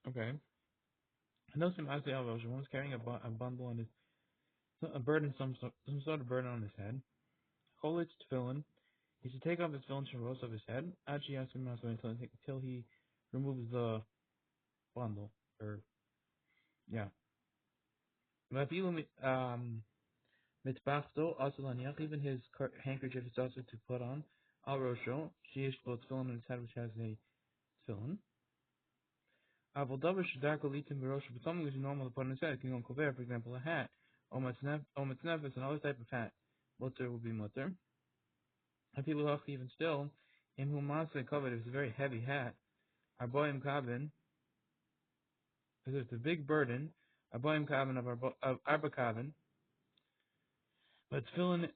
Okay. I know some Asli Al Rosh, one's carrying a bundle on his, a burden, some sort of burden on his head. Cholich tefillin. He should take off his tefillin sharos of his head. Actually, ask him until he removes the bundle. Or, yeah. Vafilu mitbachto also laniach. Even his handkerchief is also to put on. Al Rosho. Sheish bo tefillin on his head, which has a tefillin. Avodav shadar kolitim b'rosh, but something which is normal to put on his head, can go cover, for example, a hat, or matznef, another type of hat. Mutter will be mutter. And people who even still, him who masa covered, if it's a very heavy hat, arboim kabin, because it's a big burden, arboim kabin of arba kabin, but it's filling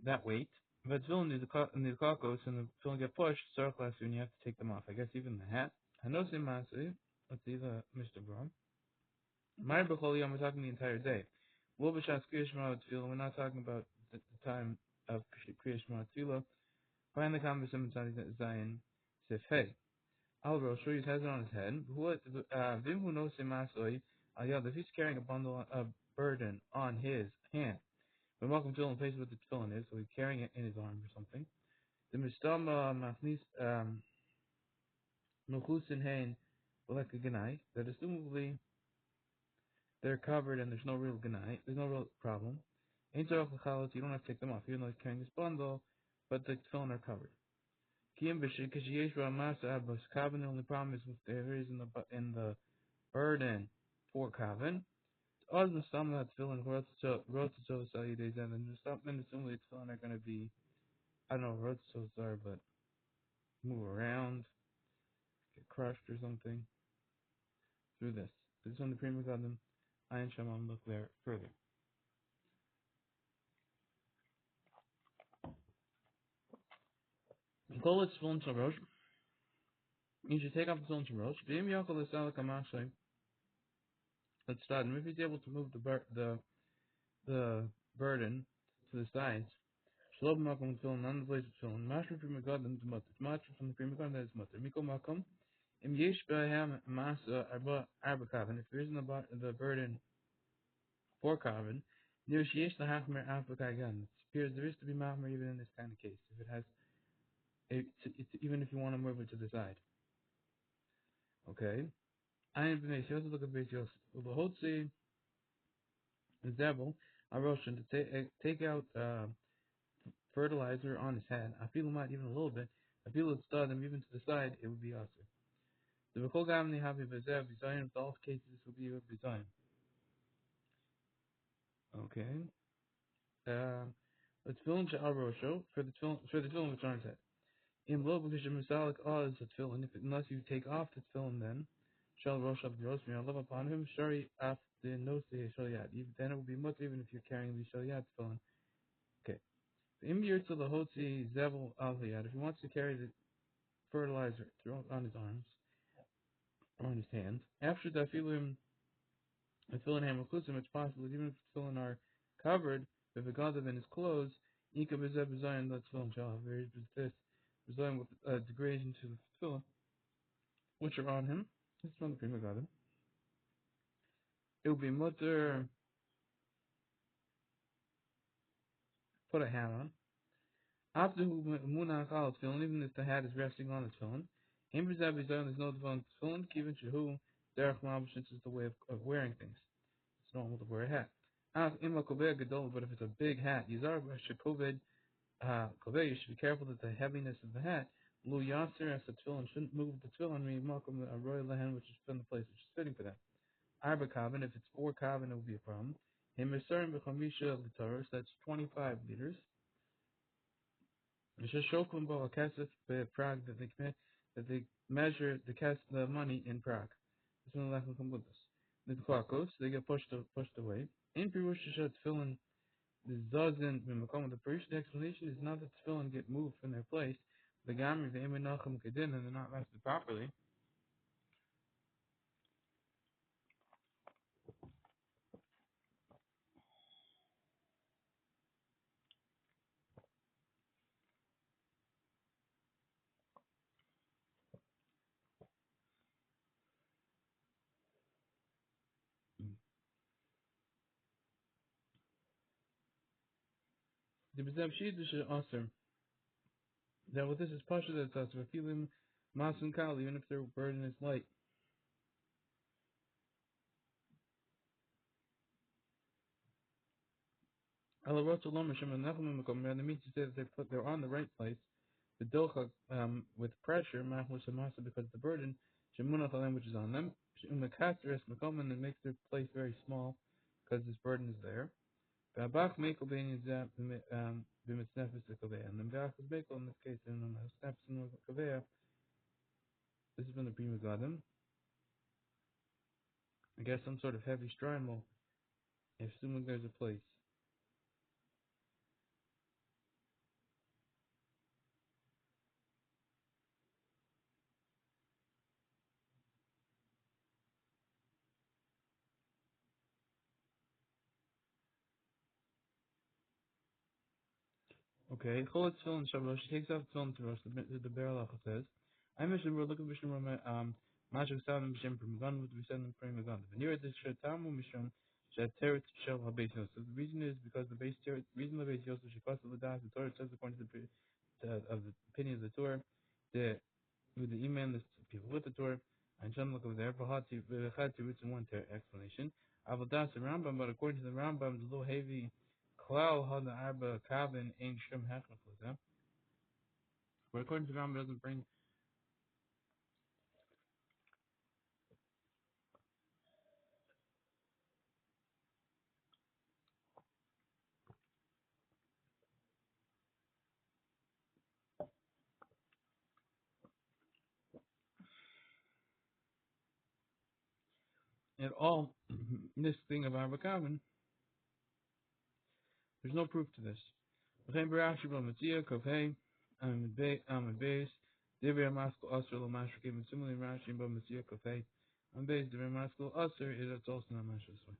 that weight. But it's filling the kakos and the filling get pushed, circle when you have to take them off. I guess even the hat. Hanosim masa, let's see the Mr. Braun. My Bechol Yom, we're talking the entire day. Lo b'shas Kriya Shema Tefillah, we're not talking about the time of Kriya Shema Tefillah. Find the conversation in Zion. Sif Hey. Al Rosh, he has it on his head. Vim hu no semasoi. Al Yad, if he's carrying a bundle of burden on his hand. But welcome to the place where the tefillin is, so he's carrying it in his arm or something. The mistam machnis mechusin hein like a ganai, that assumably they're covered and there's no real ganai, there's no real problem. Ain't you don't have to take them off, even though he's carrying this bundle, but the tefillin are covered. Kiyam because Yeshua Masa Abbas Kavan, the only problem is with there is in the burden for Kavan. Other some that tefillin wrote to Sayyid and then something assuming the tefillin are going to be, I don't know, wrote to are, but move around, get crushed or something through this. This is on the Prima Gadim. I and Shamam look there further. Call it tefillin sharosh. You should take off the tefillin sharosh. V'im yakol esala kamashay. Let's start. And if he's able to move the burden to the sides, Shlomo makom tefillin, none of the place of tefillin. Mashma Prima Gadim to mutter. Mashma from the Prima Gadim that is mutter. Miko makom. Im yesh b'hem masa arba kavan. If there isn't the burden for kavan, near sheyesh lahachmer alfa kagan. It appears there is to be mahmer even in this kind of case. If it has, even if you want to move it to the side. Okay. Ayin b'nei Yosef, look at Beis Yosef. Ulahotzi zevel aroshin to take out fertilizer on his head. I feel not even a little bit. I feel it's them even to the side. It would be also. The Bechol Gamni Havi Bezev Bizayin, with all cases this will be Bizayin. Okay. Let's film Sha'ar Rosho for the film which on his head. In Lo because Misalik Oz at film, unless you take off the film then Shal Rosh of the Rosmi, I love upon him, Shari af the nose Shalyat. Then it will be much even if you're carrying the Shalyat film. Okay. The Imbir to the Hotzi Zevel Aliyat, if he wants to carry the fertilizer thrown on his arms or on his hands, after the Filim the tefillin hamuklusim, it's possible that even if the tefillin are covered, if the gadav in his clothes, Ika bezeh bezayin, that tefillin shall have various this bezayin with degradation to the tefillin, which are on him. This is from the Prima Gadav. It will be mutter, put a hat on. After munach al tefillin, even if the hat is resting on the tefillin, in bezeh bezayin, there's no tefillin, given shehu, derech mabush, since it's the way of wearing things. It's normal to wear a hat. But if it's a big hat, Yizar Shekoved you should be careful that the heaviness of the hat, Lu Yasser as the tefillin shouldn't move the tefillin, Makom a royal lehen, which is from the place which is fitting for that. Arba kavan, if it's 4 kavan, it will be a problem. Himisarim b'chamisha of the Torah, so that's 25 liters. Shokum bo akasef Prague that they measure the money in Prague. This one will come with us. The klakos, they get pushed away. In Pirush tefillin. This doesn't become the first explanation is not that tefillin get moved from their place. The gamri the emenachim kedin and they're not rested properly. The B'Zev Shiddush Aser, that with this is Pasha that's Aser, feeling Masun Kal, even if their burden is light. That means to say that they're on the right place. The docha with pressure, because of the burden, which is on them, and it makes their place very small because this burden is there. And then in this case, this is when the prima gadim. I guess some sort of heavy strymol, assuming there's a place. Okay, Cholet Tefillin Shabbat. She takes off Tefillin to Rosh. The berura says, "I mentioned we're looking for Mishna Mashuk Salam B'Shem Primigan would be said in Primigan. The nearer this Shetamu Mishon Sheteret Shel HaBeis Yosef. So the reason is because the base reason the base Yosef Shekas L'Das the Torah says according to of the opinion of the Torah, the with the iman the people with the Torah and Shem look over there for hot to roots in one explanation. Avodas the Rambam, but according to the Rambam, the little heavy. Klal had the arba kabin ain't shrim hechmachlis, but according to the Rambam, it doesn't bring at all this thing of arba kabin. There's no proof to this. V'chein b'rashi b'matzia kofhei beis divya maskul aser lo mashrikim and similarly Rashi b'matzia kofhei beis divya maskul aser is it's also not mashed this way.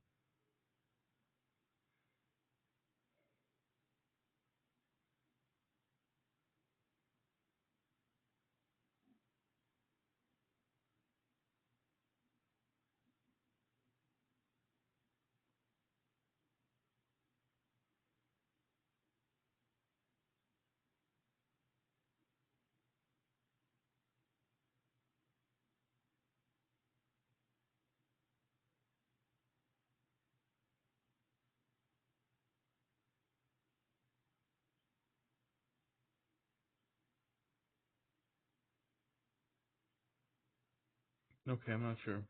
Okay, I'm not sure.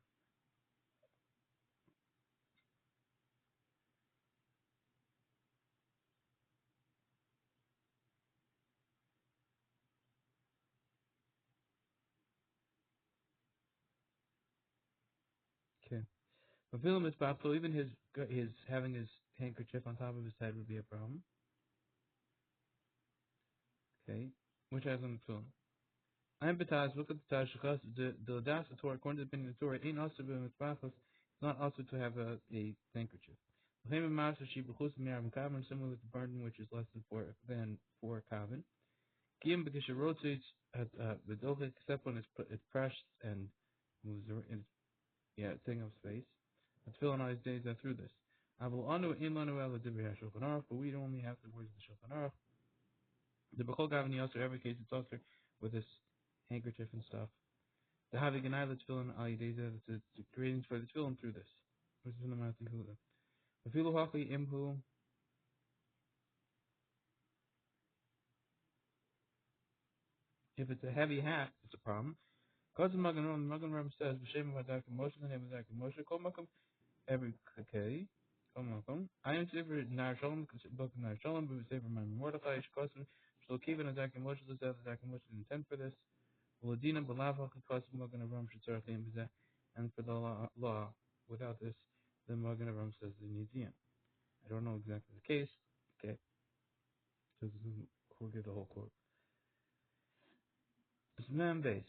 Okay, but Philim is so even his having his handkerchief on top of his head would be a problem. Okay, which has on the Philim. I'm betaz. Look at the Tashchas. The das Torah, according to the opinion of the Torah, ain't also been mitzvahs. It's not also to have a handkerchief. Similar with the burden, which is less than four kavin. Kim because it rotates at the dochik, except when it's pressed and moves taking up space. It's filling out his days through this. But we only have the words of the Shulchan Aruch. The bechol gavin also every case it's also with this handkerchief and stuff. The having an eyelid tefillin al yedeza, it's creating for the tefillin through this. Which is in the Mati Huda. The filu haki imhu, if it's a heavy hat, it's a problem. Because the Magen Ram says, B'Shem Vadak Moshe, the name of Vadak Moshe, Kol Makom, every Kei, Kol Makom. I am Sefer Nar Shalom, book of Nar Shalom, but Sefer Mam Mordechai, Shkosim, Shlokiv and Vadak Moshe, the Vadak Moshe is intent for this. Uladina B'Lav Haki Kosim Magen Ram Shetzarach Yim B'Zeh, and for the law, without this, the Magen Ram says it needs Yim. I don't know exactly the case. Okay, so we'll get the whole quote. This man base.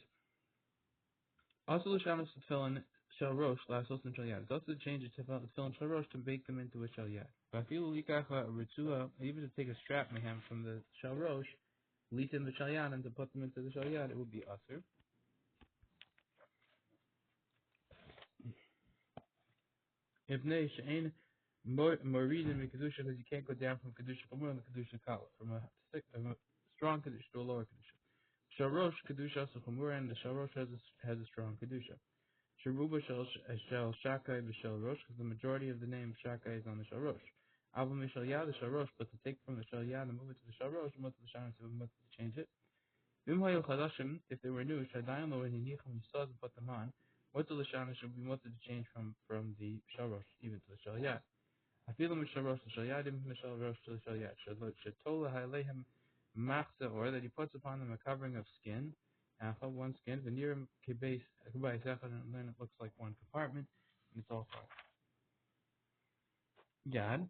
Also, the Shamas Tefillin Shel Rosh last and Shel Yad. It's also to change the Tefillin Shel Rosh to bake them into a Shel Yad. But if you even to take a strap mehem from the Shel Rosh, leak in the Shel Yad, and to put them into the Shel Yad, it would be Aser. If Nei She'ein reason in kedusha because you can't go down from kedusha from where on the kedusha kala from a strong kedusha to a lower kedusha. Sharosh kedusha so from where and the sharosh has a strong kedusha. Sharuba shel shakai b'shel rosh because the majority of the name shakai is on the sharosh. Alva mishal yad the sharosh, but to take from the shel yad and move it to the sharosh, we must change it. If they were new, Shadayan lo when he saw and put them on, what the Lashana should be wanted to change from the Sharosh even to the Shalyat. I feel him Sharosh to Shalyadim from the Sharosh to the Shalyat. Shatola Halehem Machza, or that he puts upon them a covering of skin, one skin, Veneerim Kibase and then it looks like one compartment, and it's all fine. Yad.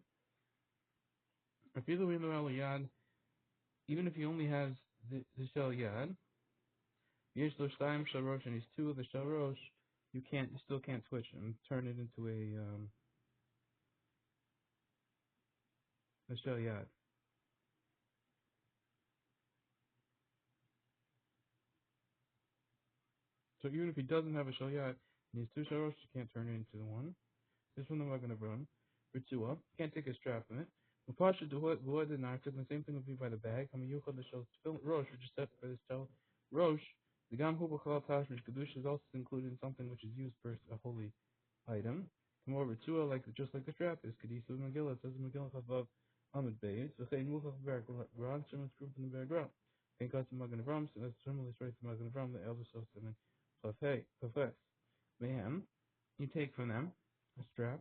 I feel him Yad, even if he only has the Shalyat. Yesh lo shtayim sharosh, and he's two of the sharosh. You still can't switch and turn it into a shel yad. So even if he doesn't have a shel yad, and he's two sharosh, you can't turn it into the one. This one I'm not going to run. Ritua, can't take a strap in it. Mupasha duhot the narkis, and the same thing would be by the bag. Hamiyuchad the shel rosh, which is set for the shel rosh. The gam hu b'chal tashmish kedusha is also included in something which is used for a holy item. Come over to just like the strap is. Kedisu Megillah, it says in Megillah Chavav Amid Beis. So say Nuchach Berg Ron, Shem is proved in the Berg Ron. Ain't got some Magan Avram, so that's similarly straight to Magan Avram, the elder self and Chafes. Mayhem, you take from them a strap.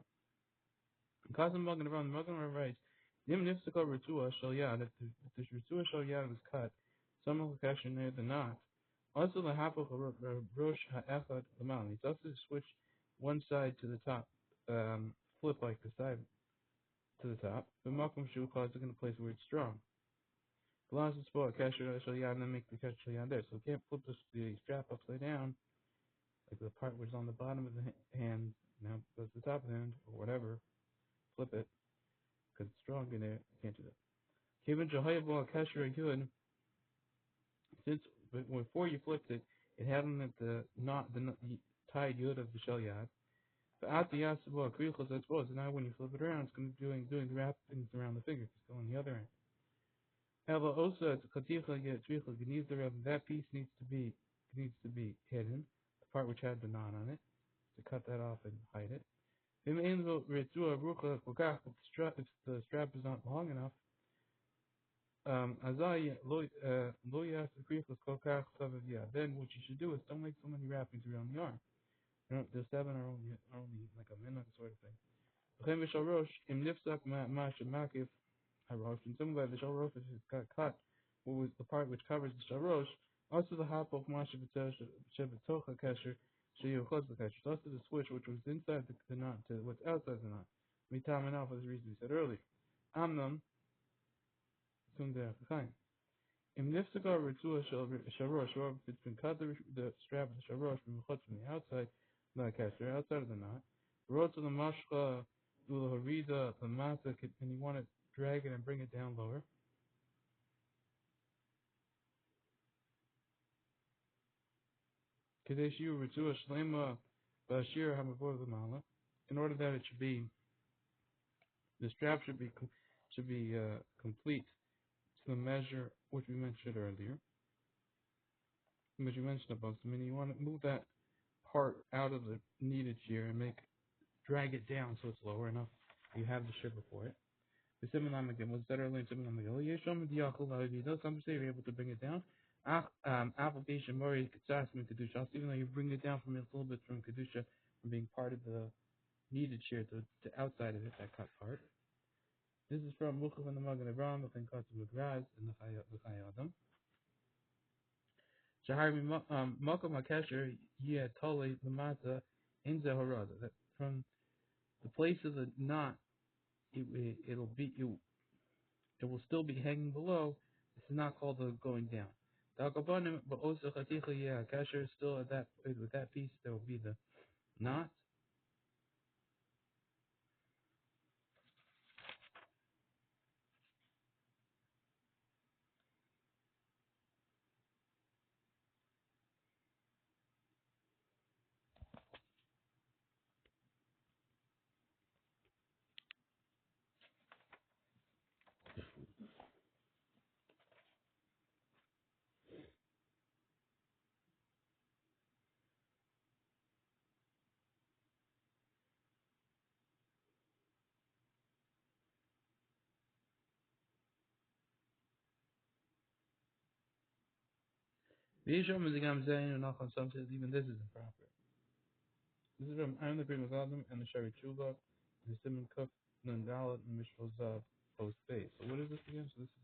Kazim Magan Avram, the Magan Avram writes, Dim Nifsaka Ritua Shal Yad, if the Ritua Shal Yad was cut, some of the kasher near the knot. Also the Hapach Rosh Ha'echad Lamal. He's also to switch one side to the top, flip like the side to the top. But Malcolm Shu calls it in a place where it's strong. Glass is sport, kasher shal yad, and then make the kasher shal yad there. So we can't flip the strap upside down, like the part which is on the bottom of the hand, now goes to the top of the hand, or whatever. Flip it, because it's strong in there. You can't do that. Kevin Jahayabal kasher yud, since before you flipped it, it had on it the tied yud of the shal yad. But at the yasabah krichos, I suppose, now when you flip it around, it's going to be doing the wrappings around the finger. It's going on the other end. However, also it's katicha yet trichos. That piece needs to be hidden, the part which had the knot on it, to cut that off and hide it. If the strap is not long enough, then what you should do is don't make so many wrappings around the arm. The seven are only like a minute sort of thing. And some of the shalrosh is got cut, what was the part which covers the shalrosh. Also the hap of shebetocha kasher sheyuchos the kasher. Also the switch which was inside the knot to what's outside the knot. Mitam and for the reason we said earlier. Amnam sundar chaim. Im nifsakar ritua sharosh, or if it's been cut the strap of the sharosh from the outside, not kasher, outside of the knot. Wrote to the mashcha the masa, and you want to drag it and bring it down lower. Kadeshu ritua shlema bashir hamavor the mala. In order that it should be, the strap should be complete to the measure which we mentioned earlier. Which we mentioned above. I mean, you want to move that part out of the needed shear and drag it down so it's lower enough. You have the shiver for it. The Simonam again was that earlier in Simonam again. Yeshom Diakul, some say you're able to bring it down. Application Mori Katsasmin Kedusha, even though you bring it down from a little bit from Kedusha, from being part of the needed shear to outside of it, that cut part. This is from Muchav and the Magan Avram, the Katzim Graz, and the Chai Adam. Shahari Malcolm Hakesher, Yeh Tole Lamata in Zaharaza. That from the place of the knot, it will still be hanging below. This is not called the going down. Dagabanim, but also Chaticha Yeh Hakesher, still at that with that piece, there will be the knot. V'yishom v'zigam zayin and some says even this is improper. This is from I'm the Brim Adam and the Shari Tshuva, the Simon Kuf, Nun Dalet, and Mishpal Zav, post base. So what is this again? So this is,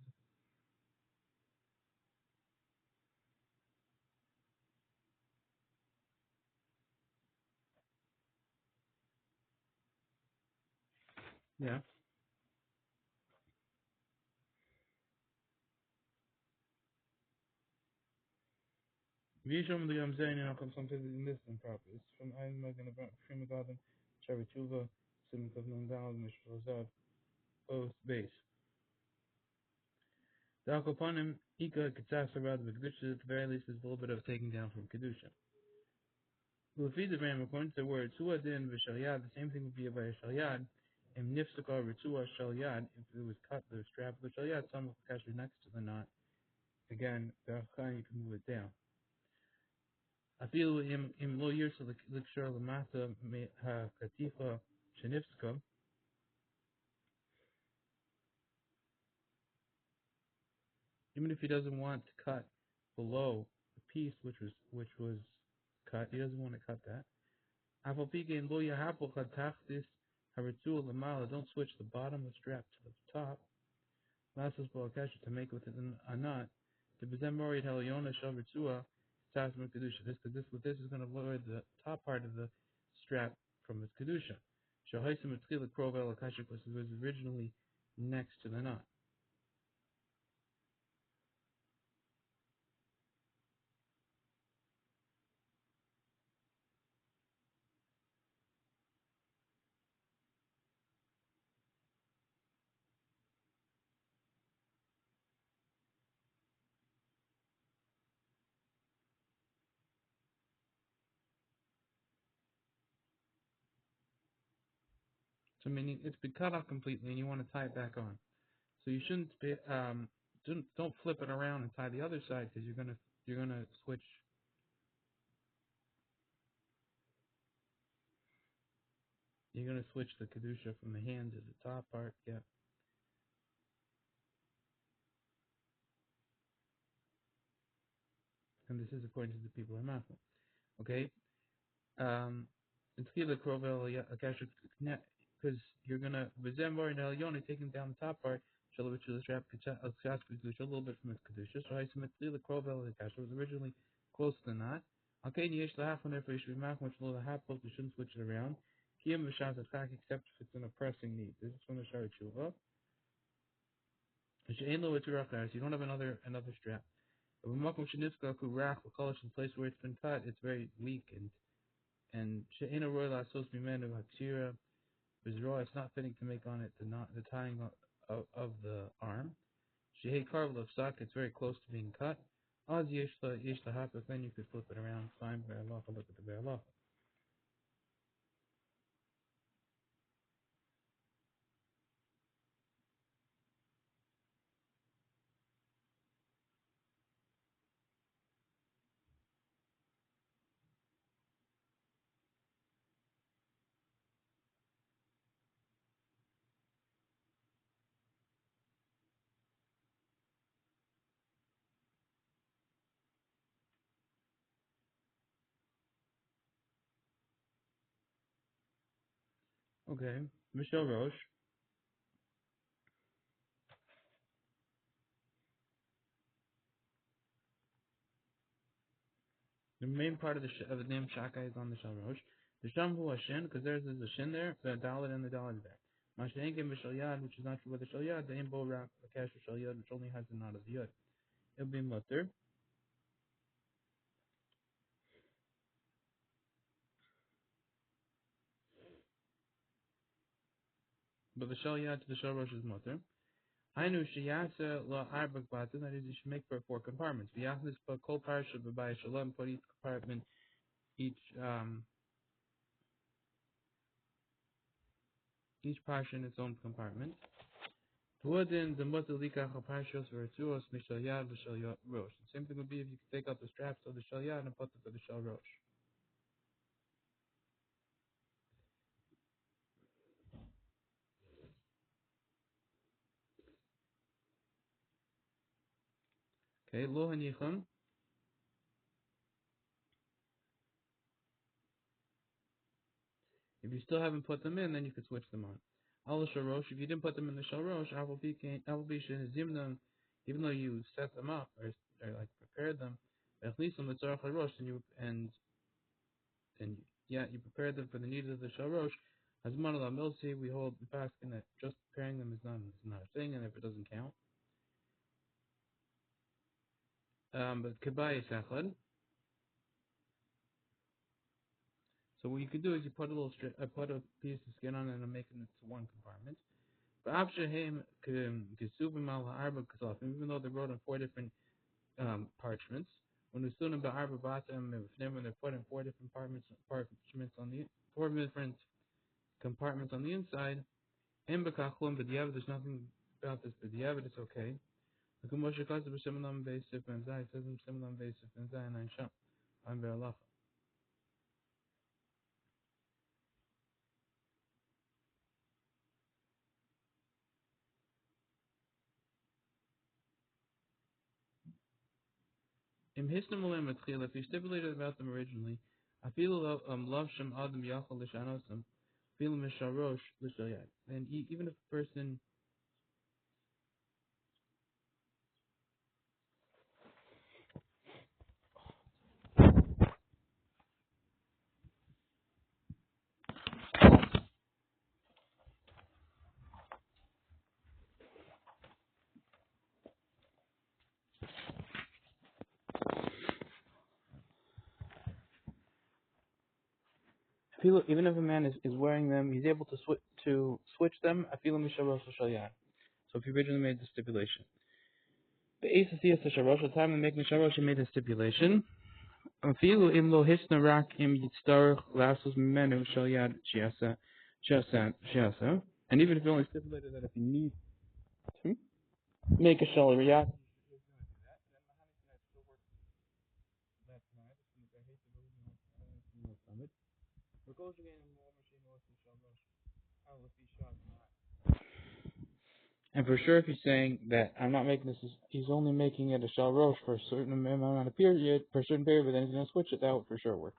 yeah. V'yishom v'zigam zayin and some says even this is improper. It's from I'm the Brim Adam, Shari Tshuva, Simon Kuf, Nun Dalet, and Mishpal Zav, post base. The Akopanim, Ika, Ketzasa, rather, the Kedusha, at the very least, is a little bit of taking down from Kedusha. Well, if the Ram, according to the word, Suadin v'Shalyad, the same thing would be by Shalyad, and Nifsaka Ritzua Shalyad, if it was cut, the strap of the Shalyad, some of the kasher next to the knot. Again, the Achan, you can move it down. I feel im lo yirsa l'kshar l'mata ha-katifa shenifska, even if he doesn't want to cut below the piece which was cut, he doesn't want to cut that. Afalpike lo yahapo katachtis haritzua l'mala, don't switch the bottom of the strap to the top. Lassos Balakasha to make with it a knot. To present Mori Heliona Shalritzua Tasma Kedusha. This is going to lower the top part of the strap from its Kedusha. Shahaisim Tzila Krovel Akasha, because it was originally next to the knot. So meaning it's been cut off completely and you want to tie it back on. So you shouldn't be, don't flip it around and tie the other side because you're gonna switch the kedusha from the hand to the top part. Yeah, and this is according to the people in Matthew. Okay, it's Chila Krovel Akasha, because you're gonna Vizembar and Elion taking down the top part, Shalom the strap a little bit from its Kedusha. So I submit Chila Krovel Akasha was originally close to the knot. Okay, Yesh Lahaf when therefore you should be mouth much lower the half post, you shouldn't switch it around. Kiyam Vishas attack except if it's in a pressing need. This is from the Shari Tshuva. You don't have another strap. If a makom shenifka kurach l'kolish in the place where it's been cut, it's very weak and she'ena roy la sos bimenu hakshira bizroa. It's not fitting to make on it the tying of the arm. Shehei karvel of sak. It's very close to being cut. Az yesh lahafas. Then you could flip it around. Fine, be'alacha. Look at the be'alacha. Okay, Michelle Roche. The main part of the name Shaka is on the Shal Rosh. The Shamhu Hashin, because there's a shin there, the Dalit and the Dalit there. Mashenkim B'Shal Yad, which is not true with the Shal Yad, the Imbo Rak Akash Shal Yad, which only has the knot of the Yud. It'll be mutter. But the Shal Yad to the Shal Rosh is mutter. Hainu Shiyasa La Arbak Batin, that is, you should make for 4 compartments. V'yachlis Pa Kol Parsha B'Bai Shalom, put each compartment, each parsha in its own compartment. Tuadin the Mutalika Parshos Vertuos Mishal Yad V'Shal Rosh. The same thing would be if you could take out the straps of the Shal Yad and put them for the Shal Rosh. Okay, Lo Hanicham. If you still haven't put them in, then you could switch them on. Al Sharosh, if you didn't put them in the Sharosh, Zimnam, even though you set them up or like prepared them, at least on the Tzarech HaRosh, and yeah, you prepared them for the needs of the Sharosh. As Manala Milsi, we hold the paskin that just preparing them is not a thing, and if it doesn't count. But Kebai is Echad. So what you could do is you put put a piece of skin on it and make it into one compartment. But Abshahem Kesubim al Arba Kasafim, even though they wrote on four different parchments, when we stood in the Arba Batam, when they're put in four different parchments on the four different compartments on the inside, in Bekachum, but there's nothing about this, but it's okay. The Kumosha Kaza B'Shimonam Beisif and Zai says B'Shimonam Beisif and Zai and Sham. I'm Berura. Im Hisnamulim Matchil, if you stipulated about them originally, I feel love Shem Adam Yachal Lishanosam, feel Misharosh Lishayat. And even if a person even if a man is wearing them, he's able to switch them. I feel Misharosh Lishayat. So if he originally made the stipulation. The Asasiyas Sharosh, the time of making Sharosh, he made a stipulation. Afilu im lo hisna rak im yitzarech lasos mimenu shel yad shiasa. And even if you only stipulated that if you need to make a shel riyat, and for sure, if he's saying that I'm not making this, he's only making it a shel rosh for a certain amount of period, for a certain period, but then he's going to switch it, that would for sure work.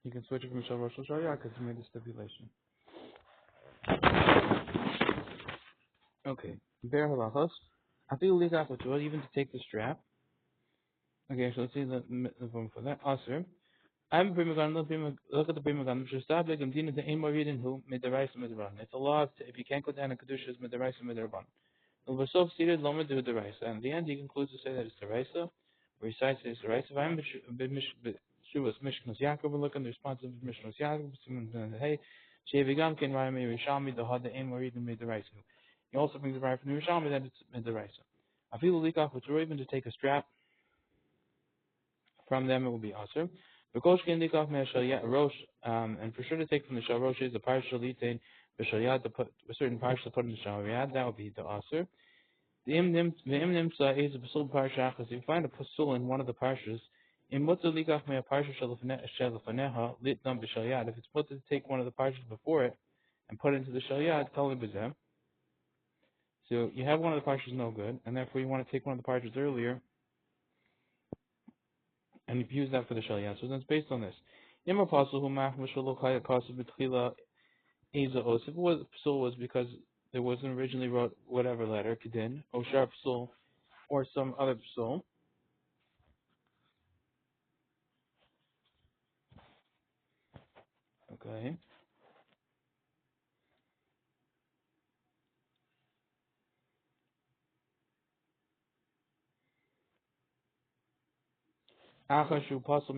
You can switch it from shel rosh to shel yad because he made the stipulation. Okay, ber halachos. I feel even to take the strap. Okay, so let's see the form for that. Aser. I'm look at the Primagan. It's a law if you can't go down a Kedushas Midaraisa Midaraban. Ulvasof seated Lomer do Daraisa. And in the end, he concludes to say that it's Daraisa, where he cites it's Daraisa. If I'm Shuvas Mishnas Yaakov, we're looking at the response of Mishnas Yaakov. Hey, Shevigam can write me Rishami the Hada Aim or even Midaraisa. He also brings the right from the Rishami that it's Midaraisa. I feel the leak off with even to take a strap from them, it will be Aser. And for sure to take from the Shal is the partial litain, the Shalyad to put a certain partial to put in the Shalyad, that would be the Aser. The Im Nimsa is a Pasul Parshach, if you find a Pasul in one of the Parshas, in Mutta Likach me a Parsha Shalafaneha, lit dum Bishalyad, if it's put to take one of the Parshas before it and put it into the Shalyad, Kali Bizem. So you have one of the Parshas no good, and therefore you want to take one of the Parshas earlier and you've used that for the Shalyad. So then it's based on this. If it was Psul was because there wasn't originally wrote whatever letter, Kedin, Oshar Psul, or some other Psul. Okay. Achashu Pasul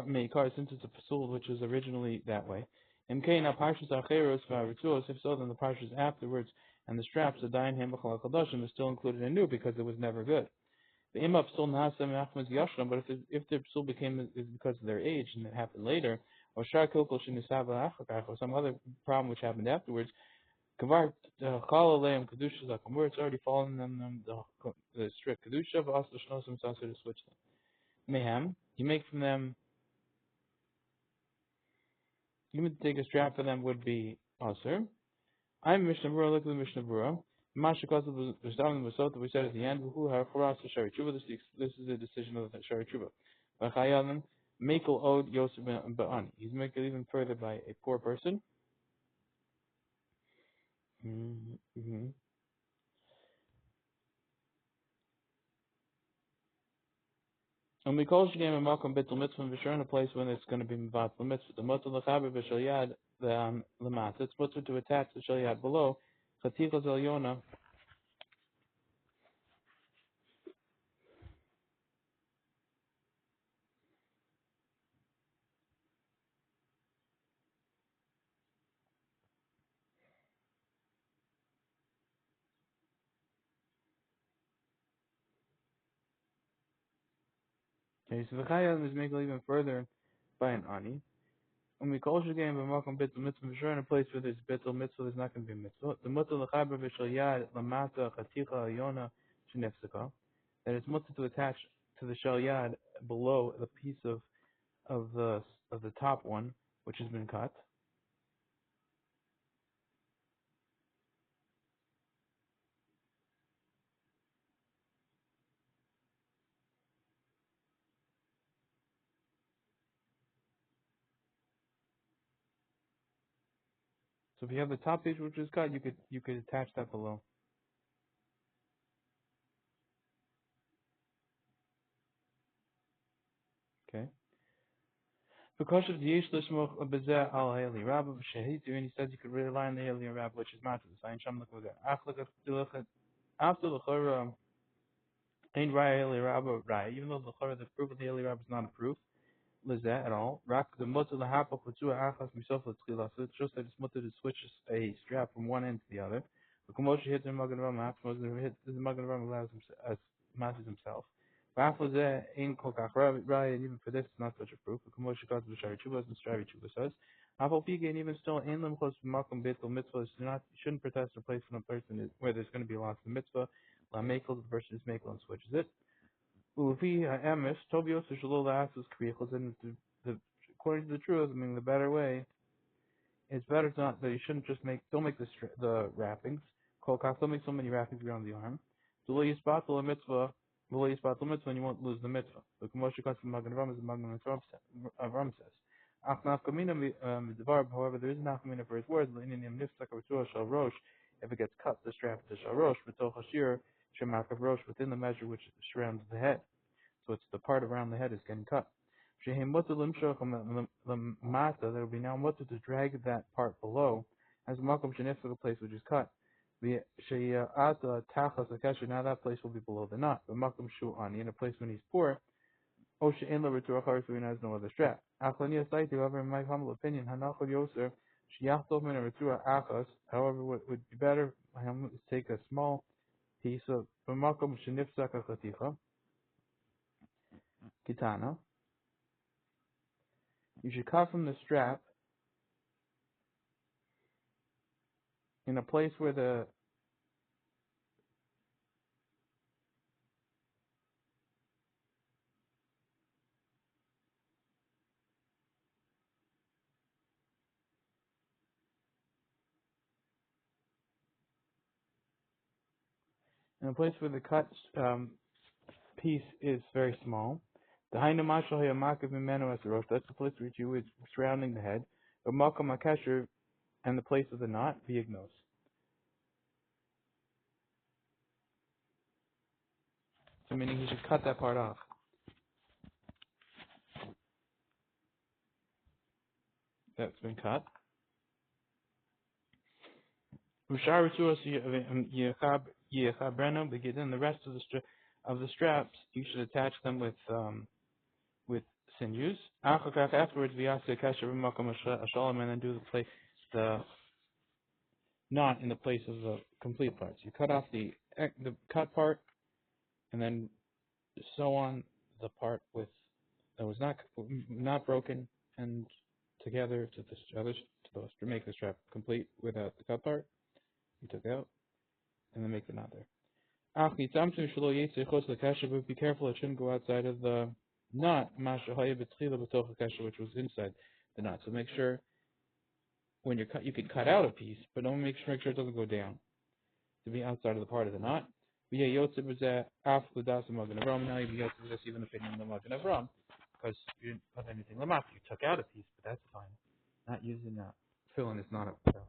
Meikar, since it's a Psul which was originally that way. Mkena Parshas Acheros Varituos, if so, then the Parshas afterwards and the straps, the Dayan Hemachal Kadoshim, is still included in new because it was never good. The imam psul nasa me'achmaz yashram, but if the psul became is because of their age and it happened later, or shar kilkol shenisava achakach, or some other problem which happened afterwards, kavar chal aleim kedusha zakom, where it's already fallen on them the strict kedusha, but also shnosim sasur to switch them. Mehem, you make from them, even to take a strap for them would be aser. I'm Mishnah Berura, look at the Mishnah Berura. Mashakos was down in Masota, we said at the end, who have Horas Shari Chuba, this is the decision of the Shari Chuba. Vachayalim, Makel Od Yosef Ba'ani. He's making it even further by a poor person. Mm-hmm. And we call Shigam and Malcolm Bittul Mitzvah and Vishur in a place when it's going to be Mivat Mitzvah. The Mutter Lechaber Vishal Yad, the Lamat. It's Mutter to attach the Shal Yad below. Chatichas Elyona. Okay, so the Chayam is making it even further by an Ani. When we call Shigam and Malcolm Bittul Mitzvah Vishur in a place where there's Bittul Mitzvah, there's not going to be Mitzvah. The Mutter Lechaber Vishal Yad, Lamata, Chaticha Elyona, Shenefsika. That it's Mutter to attach to the Shal Yad below the piece of the top one, which has been cut. So if you have the top piece which is cut, you could attach that below. Okay. Because of the Yesh Lishmoch Bezeh al Hayali Rabba Shahitu, and he says you could rely on the Hayali Rabba, which is matter. The Sayin Sham Lukha after the Chora ain't Raya Hayali Rabba Raya, even though the Chora, the proof of the Hayali Rabba is not a proof. Lizet at all. Rak the mutter lahapa kutua achas misof l'tchila. So it's just that it's mutter to switch a strap from one end to the other. The commotion hits the Magen Ram. Afterwards, the Magen Ram allows masses himself. After that, in kolkach right, and even for this, it's not such a proof. The commotion causes the shari chubas and shari chuba says. Afal pika, and even still, in limchos makom betel mitzvah, shouldn't protest a place when a person is where there's going to be lots of mitzvah. La mekel, the person is mekel and switches it. Ufi ha'emes tobios shalol la'asus krichos, and according to the truth, I mean the better way, it's better to not that you shouldn't just don't make the wrappings. Kol kach, don't make so many wrappings around the arm. Lo yisbatul mitzvah, and you won't lose the mitzvah. The Moshe comes from Magen Ram, as Magen Ram says. Ach nafkamina midvar. However, there is nafkamina for his words. L'ininim nifsak v'tuah shal rosh. If it gets cut, the strap to shal rosh, v'tol hashir shemakav rosh, within the measure which surrounds the head. So it's the part around the head is getting cut. Shehem mutter limshach mata, there will be now mutter to drag that part below, as makom shenifsek, a place which is cut. She'ata tachas akasher, now that place will be below the knot. But makom shu'ani, in a place when he's poor, o she'en lo returach haris, when he has no other strap. Achlani asaiti, however, in my humble opinion, hanachol yoser she'yachtov min returach achas. However, what would be better is take a small piece of makom shenifsek achaticha kitana. You should cut from the strap in a place where the cut piece is very small. The hainu mashal hayamakiv mimenu as the rosh. That's the place which you is surrounding the head. Or malkam akasher, and the place of the knot, viignos. So meaning he should cut that part off. That's been cut. Ushar yechabrenu, but then the rest of the straps you should attach them with sinews. Afterwards, v'yaseh kasher b'makom hashalom, and then do the knot in the place of the complete parts. You cut off the cut part, and then sew on the part that was not broken, and together to to make the strap complete without the cut part. You took out, and then make the knot there. But be careful; it shouldn't go outside of the knot, which was inside the knot. So make sure when you can cut out a piece, but don't make sure it doesn't go down. to be outside of the part of the knot. Via Yotzib is after the Magen Avram. Now you be Yotzib is even opinion of the Magen Avram because you didn't put anything lamaf. You took out a piece, but that's fine. Not using that. Filling is not a fill.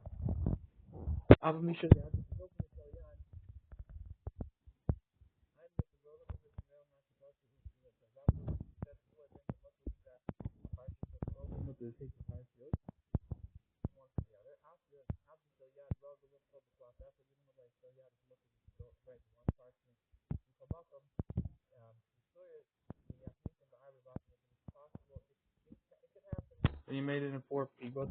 So you made it in four. You both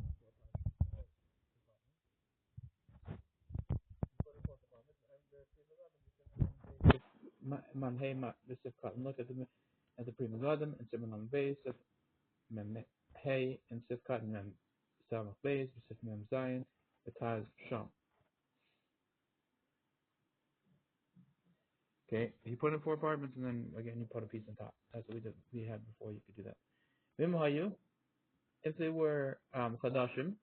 man hey ma this is cut. Look at the prima godam and simon on base of mem hey and sifkat and mem samach base sif mem zayin the taz sham. Okay, you put in four apartments and then again you put a piece on top. That's what we had before. You could do that. Vimhayu, if they were chadashim,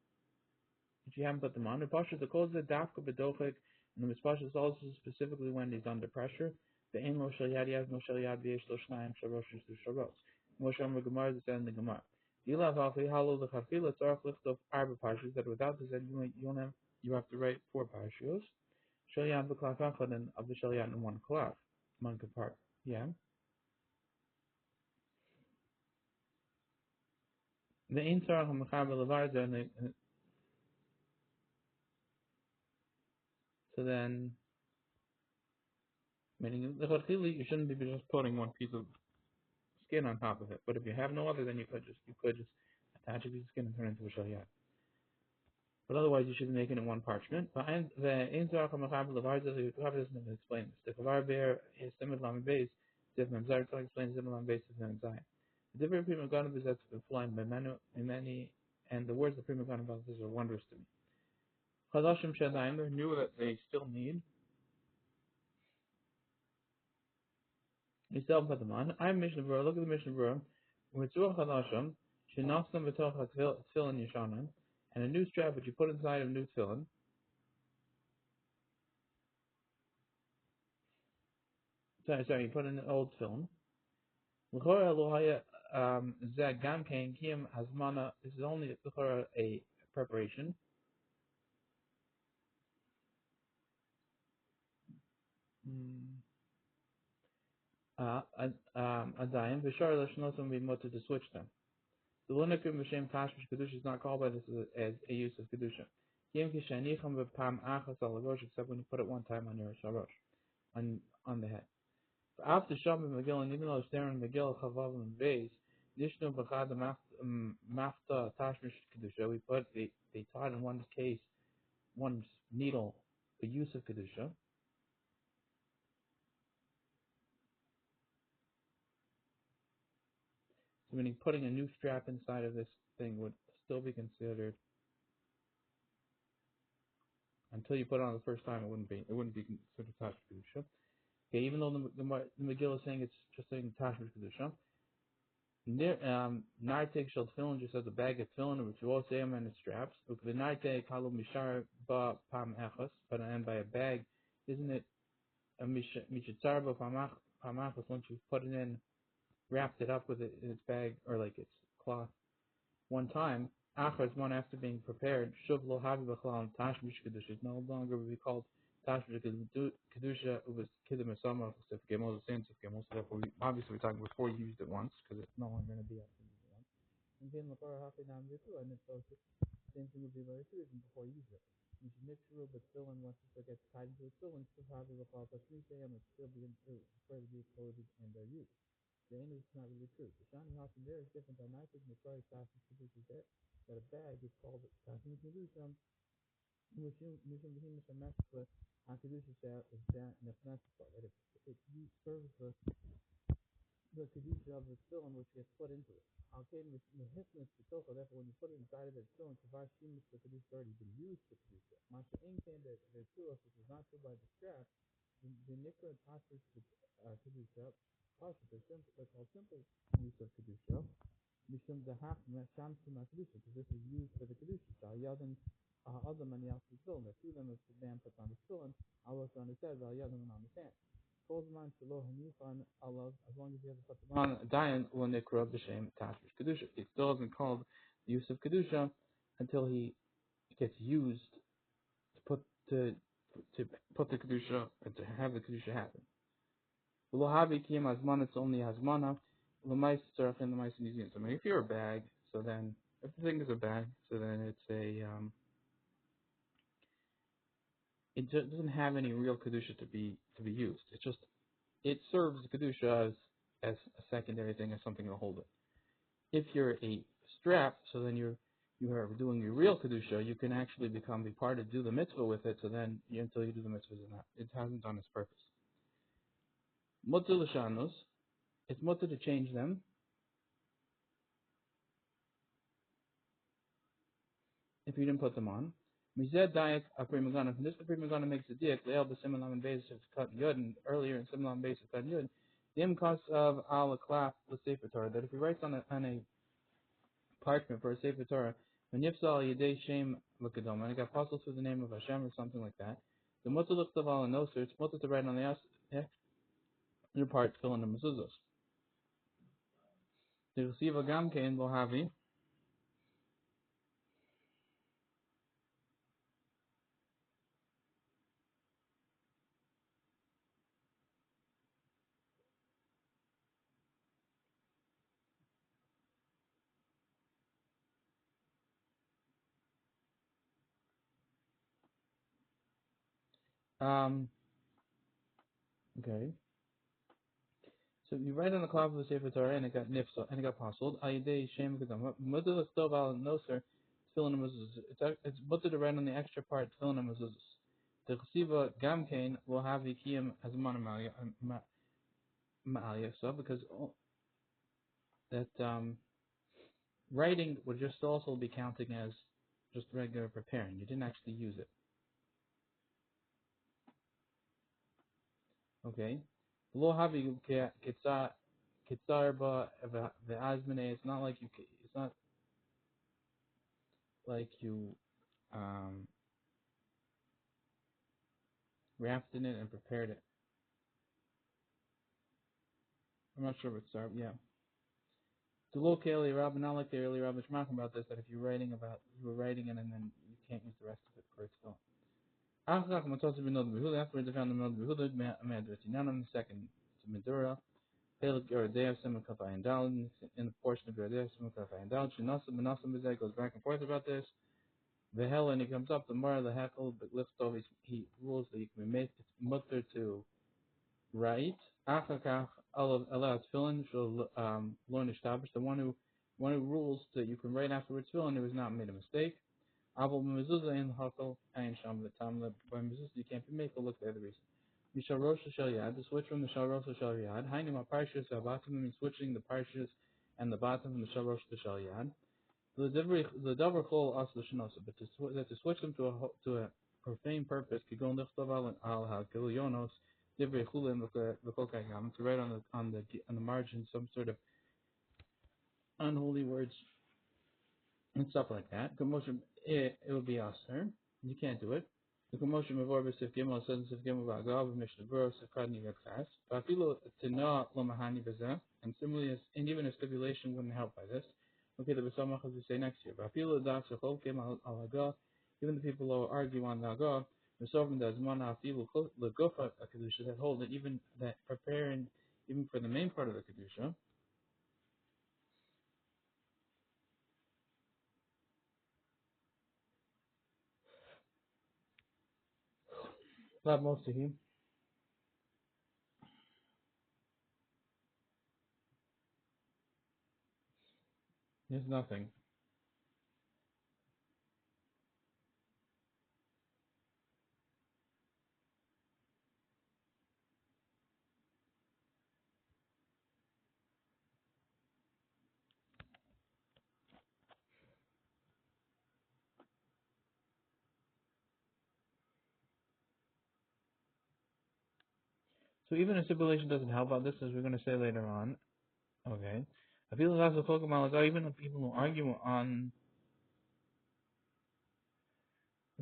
if you haven't put them on, the pashas the calls it dafka bedochik, and the mispashas also specifically when he's under pressure. The ain lo shel yad yav no shel yad v'yesh lo shnayim sharosh to sharos. Moshe Amar Gemara is in the Gemara. Yilav alfi halo the chafila tzarach lichtof arba pashas that without this you have to write four pashas. Shel yad v'klaf achad and of the shel yad in one klaf, one part. Yeah. The ain tzarach ha'mechaber levarza and so then. Meaning, the chachili, you shouldn't be just putting one piece of skin on top of it. But if you have no other, then you could just attach a piece of skin and turn it into a shalyat. But otherwise, you should be making it one parchment. But the inzar chamachav levarza, the Chav doesn't explain this. The chavar bear is simid lam base. If Memzar explains simid lam base is Memzai. The different prima gonab is that's flying by many, and the words the prima gonab are wondrous to me. Chadashim shadayim knew that they still need. You still put them on. I'm Mishnah Berura. Look at the Mishnah Berura. Mitzvah Chadashim, Shenafsam B'toch Tefillin Yishanan, and a new strap which you put inside of a new tefillin. Sorry, you put in an old tefillin. L'chora Elohaya Zeh Gam Kein Kiyam Hazmana. This is only l'chora a preparation. Adayim V'shar L'shnosam B'motu to switch them. The Lunakim B'Shem Tashmish Kedusha is not called by this as a use of Kedusha. Except when you put it one time on your sharosh, on the head. After Shabbat Megillah, and even though it's there in Megillah Chavav and Beis, Nishnu B'chad Mafta Tashmish Kedusha, they taught in one's case, one's needle, the use of Kedusha. So meaning putting a new strap inside of this thing would still be considered. Until you put it on the first time, it wouldn't be considered Tashmish Kedusha. Okay, even though the Megillah is saying it's just saying Tashmish Kedusha. Nartek shel tefillin just has a bag of tefillin, which you all say them and its straps. The nartek halu mishar ba pam echas, but and by a bag, isn't it a mishitzar ba pam echas? Once you put it in, wrapped it up with it in its bag or like its cloth, one time. Achas, one after being prepared, shuv lo havi b'chalal tashmish kedusha, no longer will be called tashmish kedusha. It was kiddim esama sif gemos, the same sif gemos. So therefore, obviously we're talking before you used it once because it's no longer going to be after you used it once. And then the bar happy now too, and it's also same thing would be very true even before you use it. You should mix it but still, and once it gets tied into a still, and still happy b'chalal tashmish, and it's still being further be exposed and their use. The end is not really true. The shani house in there is different than I think the sorry tashmish kedusha is there. That a bag is called Tashmish Kedusha, Mishum Behemoth and Meshach, Kedusha is that Nefneshach, that it serves the Kedusha of the tefillin which gets put into it. Okay, Mehifnus B'tocha, therefore when you put it inside of the tefillin, Kavar Shimus, the Kedusha already been used to Kedusha. Masha Inken, the Tzulos, which is not true by the strap, the Nikra Tashmish Kedusha, they're called simple use of Kedusha. Mishum Dahak Masham Kedusha, because this is used for the Kedusha. Adam and Yachid Tefillin. The two of them, if the man puts on the tefillin, Allah understands Al Yadam on the sand. Calls man Shelo Hanifan Allah, as long as he hasn't put them on Dayan when they corrupt the shame Tashrish Kedusha. It still isn't called the use of Kedusha until he gets used to put the Kedusha, and to have the Kedusha happen. V'lohavi kiyam hazmana, it's only hazmana. L'mais tzarach in the mais museum. So I mean, if you're a bag, so then if the thing is a bag, so then it's a it doesn't have any real kedusha to be used. It serves the kedusha as a secondary thing, as something to hold it. If you're a strap, so then you are doing your real kedusha, you can actually become the part to do the mitzvah with it. So then until you do the mitzvah, it hasn't done its purpose. Mutter l'shanus, it's mutter to change them. If you didn't put them on. Mized dayak a prima gana. From this, the prima gana makes a diak. Leil b'simulam and basis of cut yud, and earlier in simulam basis of cut yud. The imkos of al klaf the sefer Torah, that if he writes on a parchment for a sefer Torah, when yifsal yedei shem l'kedom, and it got puzzled through the name of Hashem or something like that, the mutter l'chtav al noser, it's mutter to write on the your part fill in the mezuzos. The receive a gamkein bohavi. Okay. So you write on the cloth of the Sefer Torah, and it got nifsal, and it got puzzled. Ayidei shem kedam. Mutter l'stov al noser tefillin mezuzos. It's mutter to write on the extra part tefillin mezuzos. The chesiva gamkein will have the kiyam as ma'aliyah. So because that writing would just also be counting as just regular preparing. You didn't actually use it. Okay. Lo havi kitzar ba ve'azmene. It's not like you. It's not like you wrapped in it and prepared it. I'm not sure what start. Yeah. To look early Rabbi, not like the early Rabbi Shmachim about this, that if you were writing it and then you can't use the rest of it for its film. Afterwards, I found the Minod Behuda, None on the second, it's a berura. Pelik Yerodea, Simon and Dalin, in the portion of Yerodea, Simon and Dalin. Shinasam, Manasam Bezek goes back and forth about this. The hell, and he comes up, the Mara, the Hekel, but lifts over, he rules that you can be made, it's mutter to write. Achakach, Allah tefillin, shall learn establish. The one who rules that you can write afterwards tefillin, who has not made a mistake. Abel mezuzah in hakel ayin sham v'tam. By mezuzah you can't be made. Look the other reason. Mishal rosh shel yad, the switch from the shal rosh shel yad. Hainim aparshas abatim means switching the parshas and the bottom from the shal rosh to shel yad. The davar chol as l'shnosa, but to switch them to a profane purpose, kigon lichtav al hakil yonos. To write on the margin some sort of unholy words and stuff like that. It would be aser. You can't do it. The commotion of Orbis if Gimel says if Gimel Bagav Mishnah Berurah Sefkadni Yaksas. Bafilo Tana Lomahani Baza, and similarly and even a stipulation wouldn't help by this. Okay, the Basamach as we say next year. Bafilo Das Chol Kim Al Haga, even the people who argue on the Haga, the Sovereign does Mana Afilu Legofa a Kedusha that hold that even that preparing even for the main part of the Kedusha. Not most of him. There's nothing. So even a stipulation doesn't help out this, as we're going to say later on. Okay. Even the people who argue on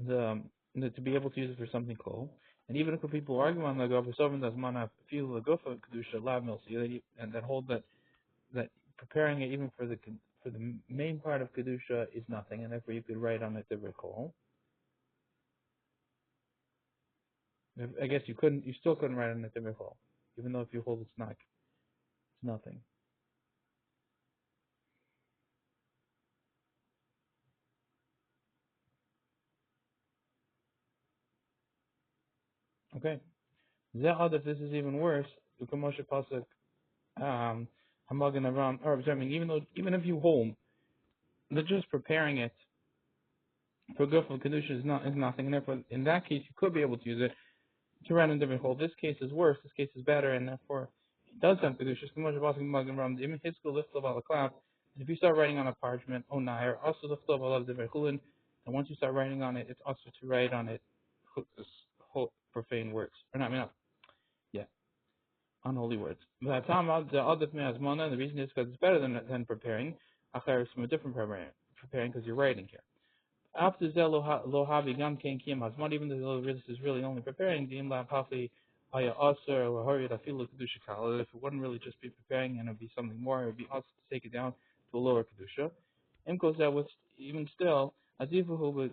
to be able to use it for something cool. And even if people argue on the go for someone does mana feel the go for kedusha lav milsi, and that hold that preparing it even for the main part of kedusha is nothing, and therefore you could write on it the recall. I guess you still couldn't write on it the recall, even though if you hold it's nothing. Okay. If this is even worse, the Kamosha Pasuk Hamagan Aram or observing, even if you hold that just preparing it for good for Kedusha is nothing, and therefore in that case you could be able to use it to write in different hold. This case is worse, this case is better, and therefore it does have Kedusha. Kamosha Pasuk Hamagan Aram, the image Hiskal lift of al cloud. If you start writing on a parchment, nair, also lift of al different chulin, and once you start writing on it, it's also to write on it profane words. Or not, I mean, yeah. Unholy words. The reason is because it's better than preparing. Achar is from a different preparing because you're writing here. After lohavi gam ken kiyam hazman, even though this is really only preparing, the imla pafi haya aser or hurry afilu kedusha kal. If it wouldn't really just be preparing and it would be something more, it would be also to take it down to a lower kedusha. Imkos that was even still adifa who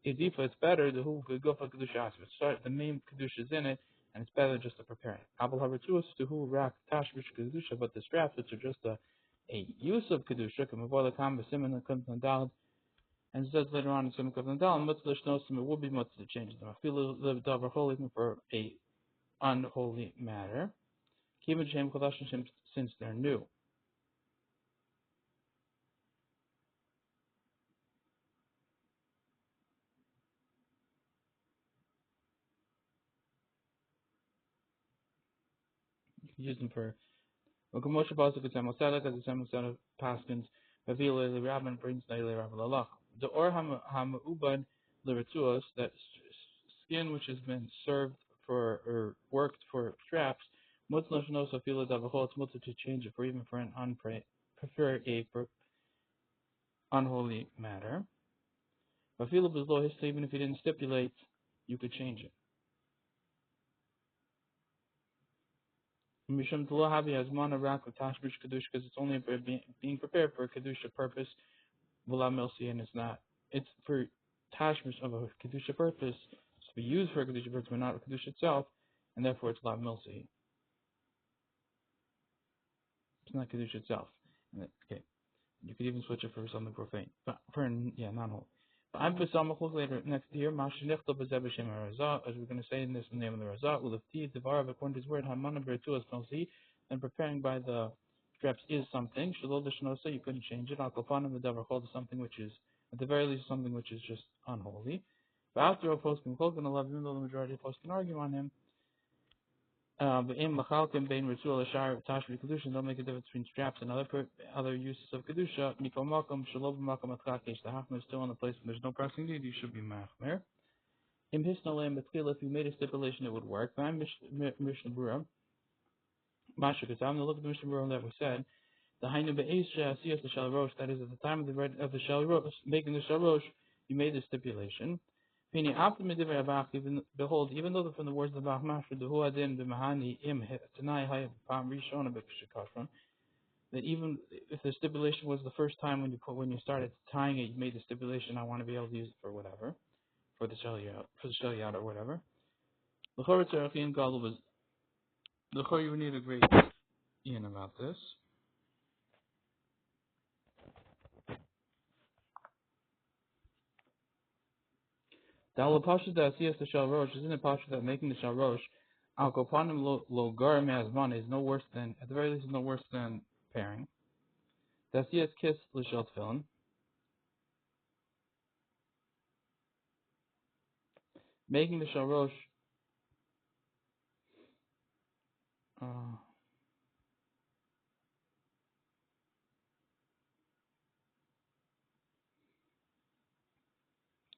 Edifa, it's better the who go for kedusha aspect. Start the main kedusha is in it, and it's better just to prepare it. Abel havertuos to who rak tashmish kedusha, but the straps which are just a use of kedusha, come avoid the kam b'simin and kuntan dal, and it says later on in simin kuntan dal, mutzah shnosim, it would be mutzah to change them. I feel the davar holy for a unholy matter. Kivin shem kodashim since they're new. You can use them for Moshe Pasuk is Samosada, because the Samosada Paskins, Vavila the Rabban brings Naila Rabban Lalach. The Or Hamauban Lirituos, that skin which has been served for or worked for straps, Mutznosh no Sofila Davahol, it's mutzah to change it for even for an prefer a unholy matter. Vafila Bizlo history, even if he didn't stipulate, you could change it. Mishum Tulahavi has mana rak with Tashbish Kadush, because it's only being prepared for a Kadusha purpose. V'la milsi, and it's for tashmish of a kedusha purpose, to be used for a kedusha purpose, but not a kedusha itself, and therefore it's la milsi. It's not kedusha itself. Okay, you could even switch it for something profane, but for non-holy. But I'm for later next year. As we're going to say in this in the name of the Razah, ulafti devar according to his word, hamana bertuas milsi, and preparing by the straps is something. Shalol d'shnosa, you couldn't change it. Al-kofanim the davar chol is something which is, at the very least, something which is just unholy. But after a post can even though the majority of posts can argue on him, but in machalkim bein ritual ashar tashri kedusha, don't make a difference between straps and other uses of kedusha. Mikol makom shalom makom atchakesh. The hachmer is still in the place when there's no pressing need. You should be machmer. In hisnolem betchila, if you made a stipulation, it would work. But I'm mishna berura. Masha katam. Look at the mishna berura that we said. The hainu be'esha asiyas the shal rosh. That is, at the time of the shal rosh, making the shal rosh, you made the stipulation. Behold, even though from the words of the Bachmash, that even if the stipulation was the first time when you started tying it, you made the stipulation, I want to be able to use it for whatever, for the shaliyat or whatever. The you would need a great Ian about this. The Pasha that Asiyas the Shal Rosh isn't a Pasha that making the Shal Rosh Al Kopanim lo Garam Azman is no worse than, at the very least, is no worse than pairing. The Asiyas Kiss L'Shal Tefillin, making the Shal Rosh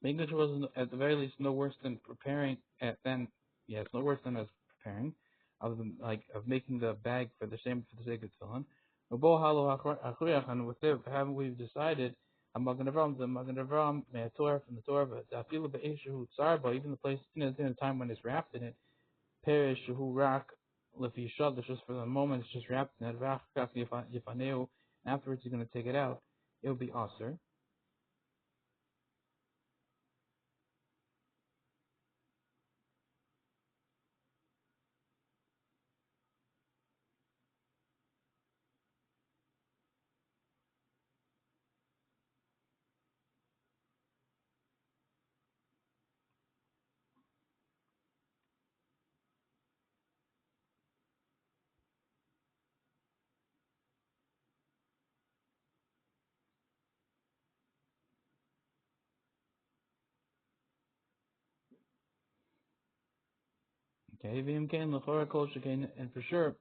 making the Shal Rosh is at the very least no worse than preparing it's no worse than as preparing, other than like of making the bag for the sake of tefillin. And with it, haven't we decided A Magen Avram, the Magen Avram, Torah from the Torah, but Afilu Be'eshu Tzarba, even the place in the time when it's wrapped in it, perish who rak lefi shad, just for the moment it's just wrapped in it, rak yifaneu, and afterwards you're going to take it out, it will be aser. Okay, v'im kain l'chora kol shekain, and for sure,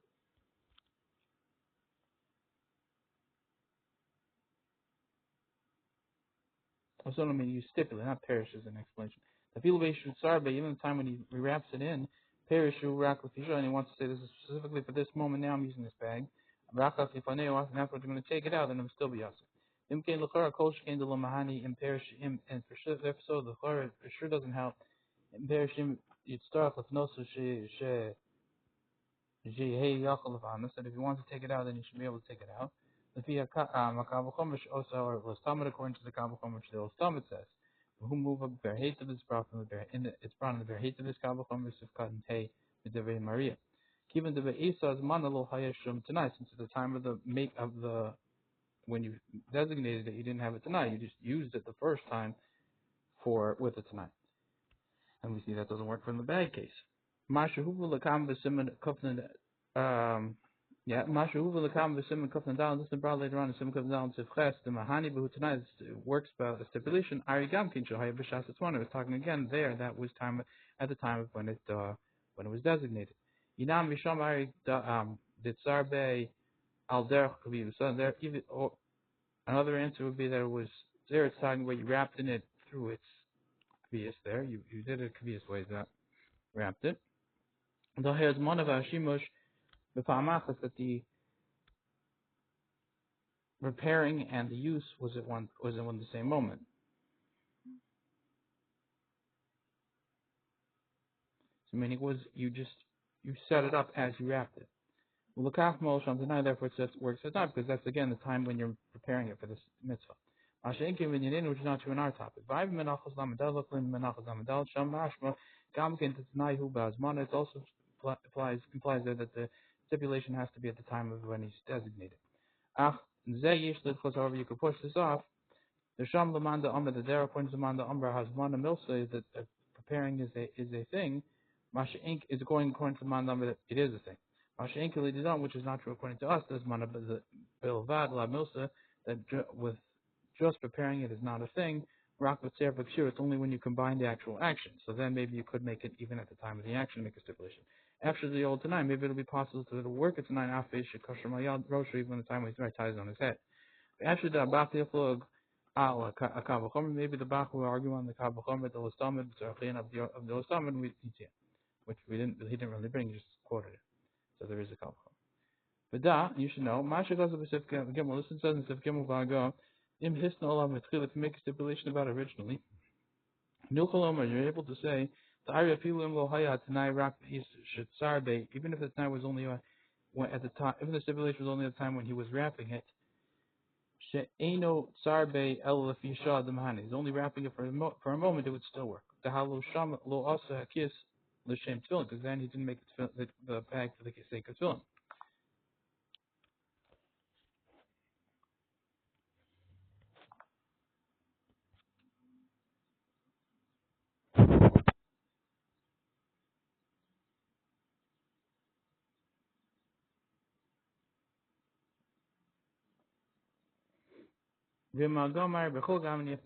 also I mean you stipulate, not perish as an explanation. The feel be'eshu tzarba, even the time when he rewraps it in, perish who rak lefi shad, and he wants to say this is specifically for this moment. Now I'm using this bag. Rak yifaneu, and afterwards I'm going to take it out, and it'll still be aser. V'im kain l'chora kol shekain de lo mahani and perish him, and for sure, therefore, so the chora for sure doesn't help. Bereshim Yitzarach Lefnosu She Hey Yachal Levanos, that if you want to take it out, then you should be able to take it out. Lefi Makabel Chomesh also, or Lostamid, according to the Kabel Chomesh, the Lostamid says, who move up Ber Hate of his brought from the Ber in the it's brought in the Ber Hate of his Kabel Chomesh of Cotton Hay with the Ray Maria. Given the Be'isa is Manalo Hayashum tonight, since at the time of the make of the when you designated it, you didn't have it tonight, you just used it the first time for with it tonight. And we see that doesn't work from the bad case. Mashahuvu lakam v'simen kufnan. Mashahuvu lakam v'simen kufnan down. This is brought later on in simen kufnan down to ches. The mahani behu tonight works by the stipulation. Arigam kin shahaya b'shas etzman. It was talking again there. That was time at the time of when it was designated. Yinam v'sham ari ditzar be al derech kaviv. So there, even another answer would be that it was there. It's talking where you wrapped in it through its kvias there. You did it kvias ways that wrapped it. The here's one of our shimush b'pa'amachas that the repairing and the use was in one the same moment. So meaning was you set it up as you wrapped it. Well, l'kach mol sham tonight, therefore it works at night because that's again the time when you're preparing it for this mitzvah. Masha'inkim v'nyanin, which is not true in our topic. V'ayv menachos lamadal l'klin menachos lamadal sham mashma gamkin t'tnai hu ba'azman. It also implies there that the stipulation has to be at the time of when he's designated. Ach, however, you could push this off. The Sham Lamanda Umra, the there according to Manda Umra has Mana Milsa that preparing is a thing. Masha Ink is according to Manda Umra that it is a thing. Masha Ink which is not true according to us, there's Mana Bilvad La Milsa that with just preparing it is not a thing. Rock with Serva Pure, it's only when you combine the actual action. So then maybe you could make it even at the time of the action, make a stipulation. After the old tonight, maybe it'll be possible to work at tonight after Shekosher Rosh, even the time when he ties on his head. Actually, the Abati Flug a Kavachomer, maybe the Bach will argue on the Kavachomer, the Lostamid, of the Lostamid, which he didn't really bring, he just quoted it. So there is a Kavachomer. But you should know, Masha goes to Sif Gimel, listen says in Sif Gimel Vago, Im Hisna Olam Mitchil, if you make a stipulation about it originally, Nukalomer, you're able to say, the Arya Filim Lohaya Tanai Rak Shitzarbe, even if the time was only at the time, even the stipulation was only at the time when he was wrapping it, She'eno Tsarbe El Lefisha Damhani. He's only wrapping it for a moment, it would still work. The Halu Sham Lo Asa Hakis L'Shem Tefillin, because then he didn't make the bag for the sake of tefillin. V'magomar b'chol gamin if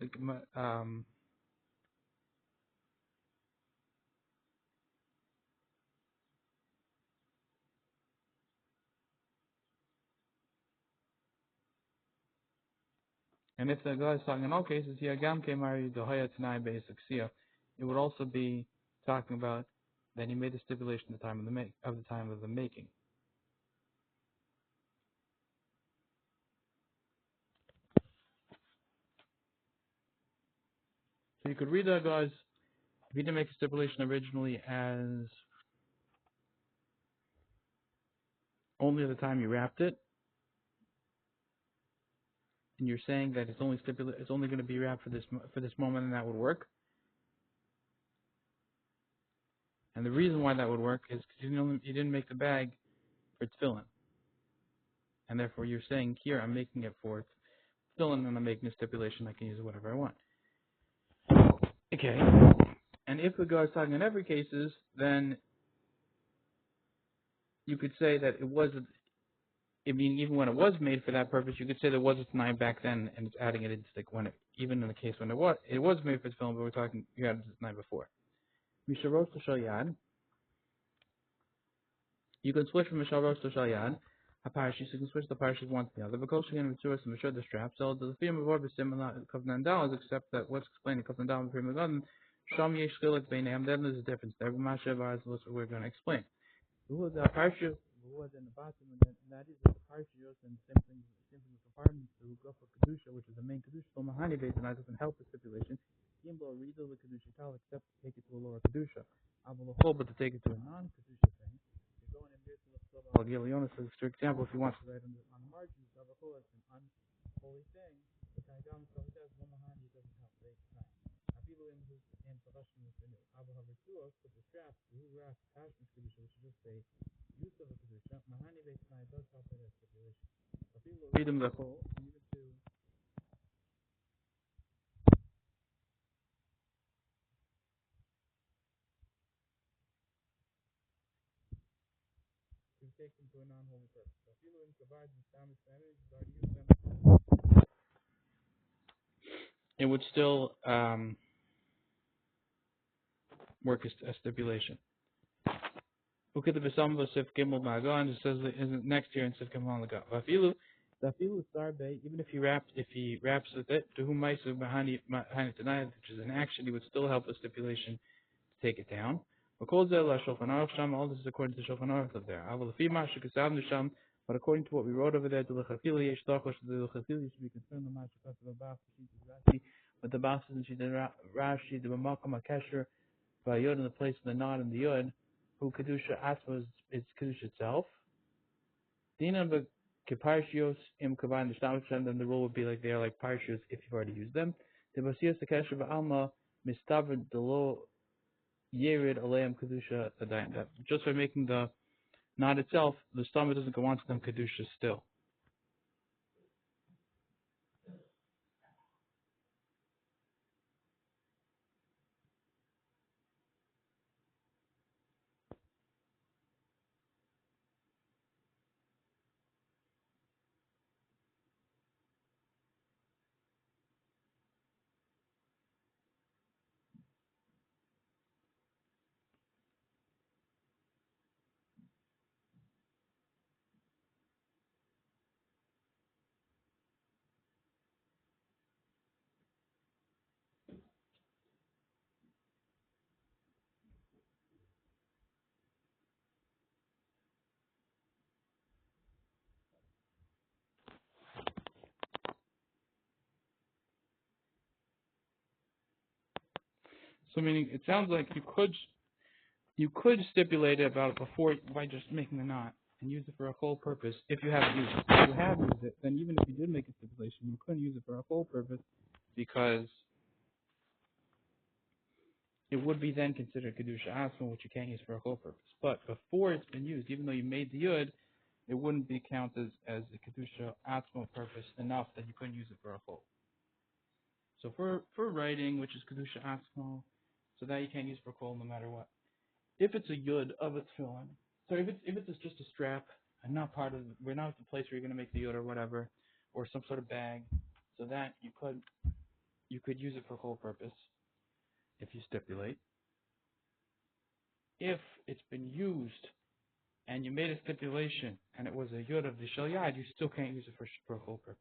and if the guy is talking in all cases, here Gam Kemari Dohaya Tanai Basic Sia, it would also be talking about that he made the stipulation at the time of the time of the making. you could read that, guys. If you didn't make a stipulation originally as only the time you wrapped it, and you're saying that it's only going to be wrapped for this moment, and that would work. And the reason why that would work is because you didn't make the bag for tefillin, and therefore you're saying here I'm making it for tefillin, and I'm making a stipulation I can use it whatever I want. Okay. And if the guy is talking in every cases, then you could say that it was. I mean, even when it was made for that purpose, you could say there was a Tanai back then, and it's adding it into even in the case when it was made for the film, but we're talking you had it Tanai before. Misharos to Shalyad. You can switch from Misharos to Shalyad. A parashah, you can switch the parashahs one to the other. Because again, with Suras and Mishra the strap. So the theme of Orb is similar to Kavnan Dal, except that what's explained in Kavnan Dal and Prima Garden, Sham Yesh Chilik Beinam, then there's a difference there. Masha Vaz, what we're going to explain. Who was the parsha? Who was in the bottom? And that is that the parsha and same thing with compartments to go for kedusha, which is the main kedusha. So mahani base and that doesn't help the stipulation. Gimbo redo the kedusha tal except to take it to a lower kedusha. Avalachol, but to take it to a non-kedusha thing. You're going in there to the Shlomo. Gilionis says, for example, if you want to write on the margins, Avalachol, it's an unholy thing. The Kaidam says, well, mahani doesn't help. They time. Avilu in Parashim with the new Avalachol, but the strap, who wraps Tashmish kedusha, which is just a use of a kedusha, mahani base and does help that as stipulation. Read them the whole, even to take them to a non-holy purpose. So if you provide the Samish families, you already use them. It would still work as a stipulation. Look at the Besamba Sif Gimel Magan, it says next year in Sif Gimel Magan. Vafilu Sarbe, even if he raps with it, to whom Maisu Mahani Tanayat, which is an action, he would still help the stipulation to take it down. All this is according to Shulchan Aruch of there. But according to what we wrote over there, the Lechatchila should be concerned with the Basas and she did Rashi, the Mamakam Akesher, by Yod in the place of the Nod and the Yod, who Kedusha Asma is Kedusha itself. Dina Keparshios im Kavan the Shtamachem, then the rule would be like they are like Parshios if you've already used them. The Basias the Kesher Ba'alma Mistavrid the Lo Yerid Aleim Kedusha Adayin. Just by making the knot itself, the stomach doesn't go on to them Kedusha still. So meaning it sounds like you could stipulate it about it before by just making the knot and use it for a whole purpose if you haven't used it. If you have used it, then even if you did make a stipulation, you couldn't use it for a whole purpose because it would be then considered Kedusha Asma, which you can't use for a whole purpose. But before it's been used, even though you made the Yud, it wouldn't be counted as a Kedusha Asma purpose enough that you couldn't use it for a whole. So for writing, which is Kedusha Asma, so that you can't use for kol no matter what. If it's a Yud of a tefillin, so if it's just a strap and not part of, we're not at the place where you're going to make the Yud or whatever, or some sort of bag, so that you could use it for whole purpose if you stipulate. If it's been used and you made a stipulation and it was a Yud of the Shal Yad, you still can't use it for a whole purpose.